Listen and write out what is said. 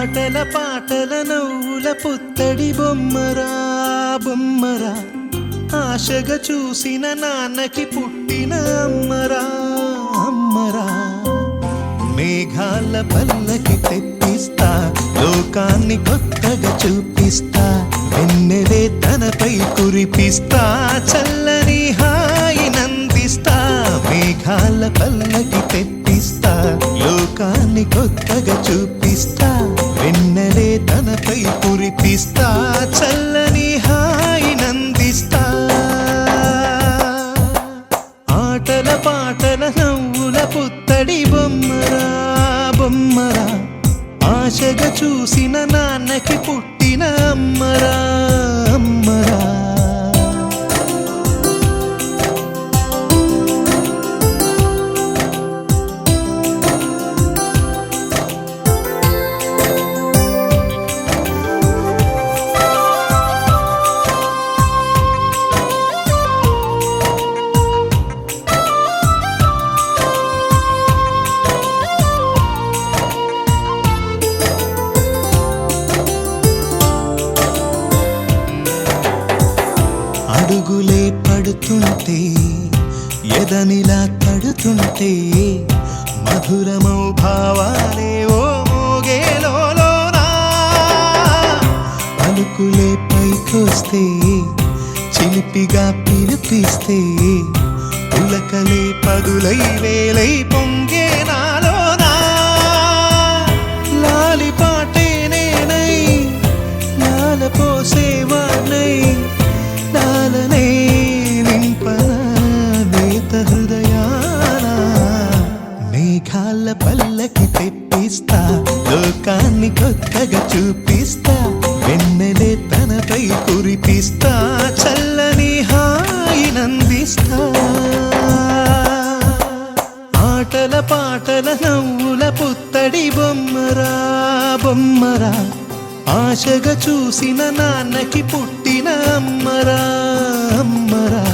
ఆటల పాటల నవ్వుల పుత్తడి బొమ్మరా బొమ్మరా, ఆశగా చూసిన నాన్నకి పుట్టిన అమ్మరా అమ్మరా. మేఘాల పల్లకి తెప్పిస్తా, లోకాన్ని కొత్తగా చూపిస్తా, వెన్నెలే తనపై కురిపిస్తా, చల్లని హాయి నందిస్తా. మేఘాల పల్లకి తెప్పిస్తా, లోకాన్ని కొత్తగా చూపిస్తా, వెన్నెలే తనపై కురిపిస్తా, చల్లని హాయి నందిస్తా. ఆటల పాటల నవ్వుల పుత్తడి బొమ్మరా బొమ్మరా, ఆశగా చూసిన నాన్నకి పుట్టిన అమ్మరా అమ్మరా. అడుగులే పడుతుంటే, ఎదనిలా తడుతుంటే, మధురమౌ భావాలే ఓ మోగేలోనా. పలుకులే పైకొస్తే, చిలిపిగా పిలిపిస్తే, పులకలే పదులై వేలై పొంగే నాలోనా. లాలి పాటే నేనై లాల పోసేవాణ్ణై, లాలనే నింపనా నేత హృదయాన. మేఘాల పల్లకి తెప్పిస్తా, లోకాన్ని కొత్తగా చూపిస్తా, వెన్నెలే తనపై కురిపిస్తా, చల్లని హాయి నందిస్తా. ఆటల పాటల నవ్వుల పుత్తడి బొమ్మరా బొమ్మరా, ఆశగా చూసిన నాన్నకి పుట్టిన అమ్మరా అమ్మరా.